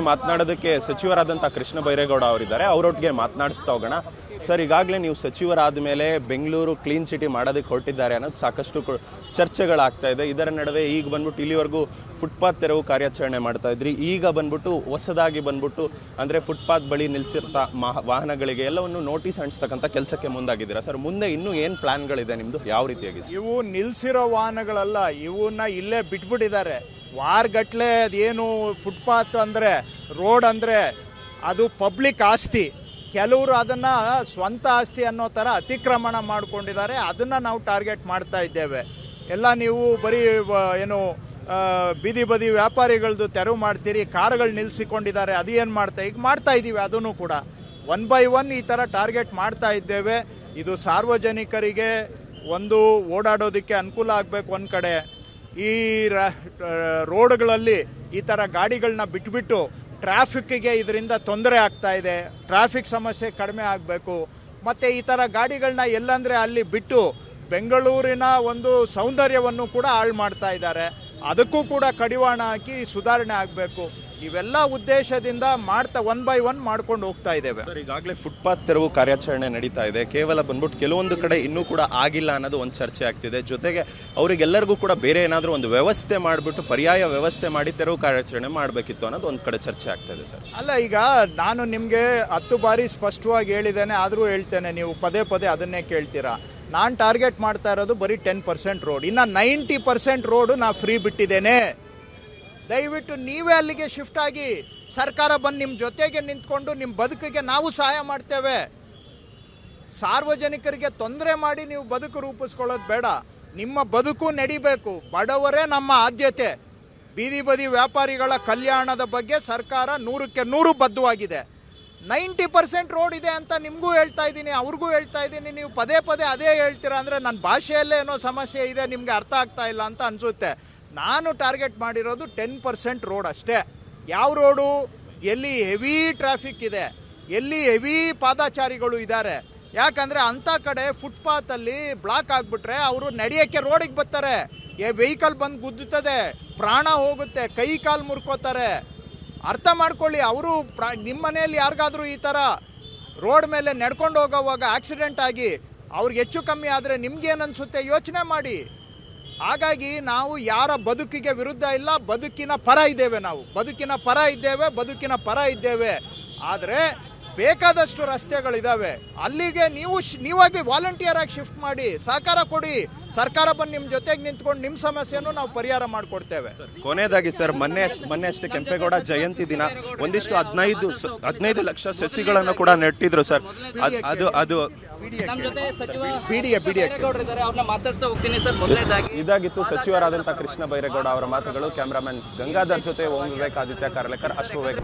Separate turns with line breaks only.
ಮಾತನಾಡೋದಕ್ಕೆ ಸಚಿವರಾದಂಥ ಕೃಷ್ಣ ಬೈರೇಗೌಡ ಅವರಿದ್ದಾರೆ. ಅವರೊಟ್ಟಿಗೆ ಮಾತನಾಡಿಸ್ತಾ ಹೋಗೋಣ. ಸರ್, ಈಗಾಗಲೇ ನೀವು ಸಚಿವರಾದ ಮೇಲೆ ಬೆಂಗಳೂರು ಕ್ಲೀನ್ ಸಿಟಿ ಮಾಡೋದಕ್ಕೆ ಹೊರಟಿದ್ದಾರೆ ಅನ್ನೋದು ಸಾಕಷ್ಟು ಚರ್ಚೆಗಳಾಗ್ತಾ ಇದೆ. ಇದರ ನಡುವೆ ಈಗ ಬಂದ್ಬಿಟ್ಟು ಇಲ್ಲಿವರೆಗೂ ಫುಟ್ಪಾತ್ ತೆರವು ಕಾರ್ಯಾಚರಣೆ ಮಾಡ್ತಾ ಇದ್ರಿ. ಈಗ ಬಂದ್ಬಿಟ್ಟು ಹೊಸದಾಗಿ ಬಂದ್ಬಿಟ್ಟು ಅಂದರೆ ಫುಟ್ಪಾತ್ ಬಳಿ ನಿಲ್ಸಿರ್ತಾ ವಾಹನಗಳಿಗೆ ಎಲ್ಲವನ್ನು ನೋಟಿಸ್ ಅಂಟಿಸ್ತಕ್ಕಂಥ ಕೆಲಸಕ್ಕೆ ಮುಂದಾಗಿದ್ದೀರಾ. ಸರ್, ಮುಂದೆ ಇನ್ನೂ ಏನು ಪ್ಲಾನ್ಗಳಿದೆ ನಿಮ್ಮದು? ಯಾವ ರೀತಿಯಾಗಿ?
ಇವು ನಿಲ್ಸಿರೋ ವಾಹನಗಳಲ್ಲ, ಇವನ್ನ ಇಲ್ಲೇ ಬಿಟ್ಬಿಟ್ಟಿದ್ದಾರೆ. ವಾರಗಟ್ಲೆ ಅದೇನು ಫುಟ್ಪಾತ್ ಅಂದರೆ ರೋಡ್ ಅಂದರೆ ಅದು ಪಬ್ಲಿಕ್ ಆಸ್ತಿ. ಕೆಲವರು ಅದನ್ನು ಸ್ವಂತ ಆಸ್ತಿ ಅನ್ನೋ ಥರ ಅತಿಕ್ರಮಣ ಮಾಡ್ಕೊಂಡಿದ್ದಾರೆ. ಅದನ್ನು ನಾವು ಟಾರ್ಗೆಟ್ ಮಾಡ್ತಾ ಇದ್ದೇವೆ. ಎಲ್ಲ ನೀವು ಬರೀ ಏನು ಬೀದಿ ಬದಿ ವ್ಯಾಪಾರಿಗಳದ್ದು ತೆರವು ಮಾಡ್ತೀರಿ, ಕಾರುಗಳು ನಿಲ್ಲಿಸಿಕೊಂಡಿದ್ದಾರೆ, ಅದು ಏನು ಮಾಡ್ತಾ ಇದ್ದೀವಿ. ಅದನ್ನು ಕೂಡ 1 by 1 ಈ ಥರ ಟಾರ್ಗೆಟ್ ಮಾಡ್ತಾ ಇದ್ದೇವೆ. ಇದು ಸಾರ್ವಜನಿಕರಿಗೆ ಒಂದು ಓಡಾಡೋದಕ್ಕೆ ಅನುಕೂಲ ಆಗಬೇಕು. ಒಂದು ಕಡೆ ಈ ರೋಡ್ಗಳಲ್ಲಿ ಈ ಥರ ಗಾಡಿಗಳನ್ನ ಬಿಟ್ಬಿಟ್ಟು ಟ್ರಾಫಿಕ್ಕಿಗೆ ಇದರಿಂದ ತೊಂದರೆ ಆಗ್ತಾ ಇದೆ. ಟ್ರಾಫಿಕ್ ಸಮಸ್ಯೆ ಕಡಿಮೆ ಆಗಬೇಕು. ಮತ್ತು ಈ ಥರ ಗಾಡಿಗಳನ್ನ ಎಲ್ಲಂದರೆ ಅಲ್ಲಿ ಬಿಟ್ಟು ಬೆಂಗಳೂರಿನ ಒಂದು ಸೌಂದರ್ಯವನ್ನು ಕೂಡ ಹಾಳು ಮಾಡ್ತಾ ಇದ್ದಾರೆ. ಅದಕ್ಕೂ ಕೂಡ ಕಡಿವಾಣ ಹಾಕಿ ಸುಧಾರಣೆ ಆಗಬೇಕು. ಇವೆಲ್ಲ ಉದ್ದೇಶದಿಂದ 1 by 1 ಮಾಡ್ಕೊಂಡು ಹೋಗ್ತಾ ಇದ್ದೇವೆ.
ಸರ್, ಈಗಾಗಲೇ ಫುಟ್ಪಾತ್ ತೆರವು ಕಾರ್ಯಾಚರಣೆ ನಡೀತಾ ಇದೆ. ಕೇವಲ ಬಂದ್ಬಿಟ್ಟು ಕೆಲವೊಂದು ಕಡೆ ಇನ್ನೂ ಕೂಡ ಆಗಿಲ್ಲ ಅನ್ನೋದು ಒಂದು ಚರ್ಚೆ ಆಗ್ತಿದೆ. ಜೊತೆಗೆ ಅವರಿಗೆಲ್ಲರಿಗೂ ಕೂಡ ಬೇರೆ ಏನಾದರೂ ಒಂದು ವ್ಯವಸ್ಥೆ ಮಾಡಿಬಿಟ್ಟು ಪರ್ಯಾಯ ವ್ಯವಸ್ಥೆ ಮಾಡಿ ತೆರವು ಕಾರ್ಯಾಚರಣೆ ಮಾಡಬೇಕಿತ್ತು ಅನ್ನೋದು ಒಂದು ಕಡೆ ಚರ್ಚೆ ಆಗ್ತಾಯಿದೆ. ಸರ್,
ಅಲ್ಲ, ಈಗ ನಾನು ನಿಮಗೆ 10 ಬಾರಿ ಸ್ಪಷ್ಟವಾಗಿ ಹೇಳಿದ್ದೇನೆ, ಆದರೂ ಹೇಳ್ತೇನೆ, ನೀವು ಪದೇ ಪದೇ ಅದನ್ನೇ ಕೇಳ್ತೀರಾ. ನಾನು ಟಾರ್ಗೆಟ್ ಮಾಡ್ತಾ ಇರೋದು ಬರೀ 10% ರೋಡ್. ಇನ್ನು 90% ರೋಡು ನಾನು ಫ್ರೀ ಬಿಟ್ಟಿದ್ದೇನೆ. ದಯವಿಟ್ಟು ನೀವೇ ಅಲ್ಲಿಗೆ ಶಿಫ್ಟ್ ಆಗಿ ಸರ್ಕಾರ ಬಂದು ನಿಮ್ಮ ಜೊತೆಗೆ ನಿಂತ್ಕೊಂಡು ನಿಮ್ಮ ಬದುಕಿಗೆ ನಾವು ಸಹಾಯ ಮಾಡ್ತೇವೆ. ಸಾರ್ವಜನಿಕರಿಗೆ ತೊಂದರೆ ಮಾಡಿ ನೀವು ಬದುಕು ರೂಪಿಸ್ಕೊಳ್ಳೋದು ಬೇಡ. ನಿಮ್ಮ ಬದುಕು ನಡಿಬೇಕು. ಬಡವರೇ ನಮ್ಮ ಆದ್ಯತೆ. ಬೀದಿ ಬದಿ ವ್ಯಾಪಾರಿಗಳ ಕಲ್ಯಾಣದ ಬಗ್ಗೆ ಸರ್ಕಾರ 100ಕ್ಕೆ 100 ಬದ್ಧವಾಗಿದೆ. 90% ರೋಡ್ ಇದೆ ಅಂತ ನಿಮಗೂ ಹೇಳ್ತಾ ಇದ್ದೀನಿ, ಅವ್ರಿಗೂ ಹೇಳ್ತಾ ಇದ್ದೀನಿ. ನೀವು ಪದೇ ಪದೇ ಅದೇ ಹೇಳ್ತೀರಾ ಅಂದರೆ ನನ್ನ ಭಾಷೆಯಲ್ಲೇ ಏನೋ ಸಮಸ್ಯೆ ಇದೆ, ನಿಮಗೆ ಅರ್ಥ ಆಗ್ತಾ ಇಲ್ಲ ಅಂತ ಅನಿಸುತ್ತೆ. ನಾನು ಟಾರ್ಗೆಟ್ ಮಾಡಿರೋದು 10% ರೋಡ್ ಅಷ್ಟೇ. ಯಾವ ರೋಡು? ಎಲ್ಲಿ ಹೆವಿ ಟ್ರಾಫಿಕ್ ಇದೆ, ಎಲ್ಲಿ ಹೆವಿ ಪಾದಾಚಾರಿಗಳು ಇದ್ದಾರೆ. ಯಾಕಂದರೆ ಅಂಥ ಕಡೆ ಫುಟ್ಪಾತಲ್ಲಿ ಬ್ಲಾಕ್ ಆಗಿಬಿಟ್ರೆ ಅವರು ನಡೆಯೋಕ್ಕೆ ರೋಡಿಗೆ ಬರ್ತಾರೆ. ವೆಹಿಕಲ್ ಬಂದು ಗುದ್ದುತ್ತದೆ, ಪ್ರಾಣ ಹೋಗುತ್ತೆ, ಕೈ ಕಾಲು ಮುರ್ಕೋತಾರೆ. ಅರ್ಥ ಮಾಡ್ಕೊಳ್ಳಿ. ಅವರು ನಿಮ್ಮ ಮನೆಯಲ್ಲಿ ಯಾರಿಗಾದರೂ ಈ ಥರ ರೋಡ್ ಮೇಲೆ ನಡ್ಕೊಂಡು ಹೋಗೋವಾಗ ಆಕ್ಸಿಡೆಂಟ್ ಆಗಿ ಅವ್ರಿಗೆ ಹೆಚ್ಚು ಕಮ್ಮಿ ಆದರೆ ನಿಮ್ಗೇನು ಅನಿಸುತ್ತೆ? ಯೋಚನೆ ಮಾಡಿ. ಹಾಗಾಗಿ ನಾವು ಯಾರ ಬದುಕಿಗೆ ವಿರುದ್ಧ ಇಲ್ಲ, ಬದುಕಿನ ಪರ ಇದ್ದೇವೆ. ನಾವು ಬದುಕಿನ ಪರ ಇದ್ದೇವೆ. ಆದರೆ ಬೇಕಾದಷ್ಟು ರಸ್ತೆಗಳಿದ್ದಾವೆ. ಅಲ್ಲಿಗೆ ನೀವಾಗಿ ವಾಲಂಟಿಯರ್ ಆಗಿ ಶಿಫ್ಟ್ ಮಾಡಿ ಸಹಕಾರ ಕೊಡಿ. ಸರ್ಕಾರ ಬಂದು ನಿಮ್ಮ ಜೊತೆಗೆ ನಿಂತ್ಕೊಂಡು ನಿಮ್ಮ ಸಮಸ್ಯೆಯನ್ನು ನಾವು ಪರಿಹಾರ ಮಾಡಿಕೊಡ್ತೇವೆ.
ಕೊನೆಯದಾಗಿ ಸರ್, ಮೊನ್ನೆ ಅಷ್ಟೇ ಕೆಂಪೇಗೌಡ ಜಯಂತಿ ದಿನ ಒಂದಿಷ್ಟು 15 ಲಕ್ಷ ಸಸಿಗಳನ್ನು ಕೂಡ ನೆಟ್ಟಿದ್ರು ಸರ್. ಅದು ಇದಾಗಿತ್ತು ಸಚಿವರಾದಂಥ ಕೃಷ್ಣ ಬೈರೇಗೌಡ ಅವರ ಮಾತುಗಳು. ಕ್ಯಾಮರಾಮನ್ ಗಂಗಾಧರ್ ಜೊತೆ ಓಂ ವಿವೇಕ್, ಆದಿತ್ಯ ಕಾರ್ಲೇಕರ್, ಅಶ್ವವೇಕ್.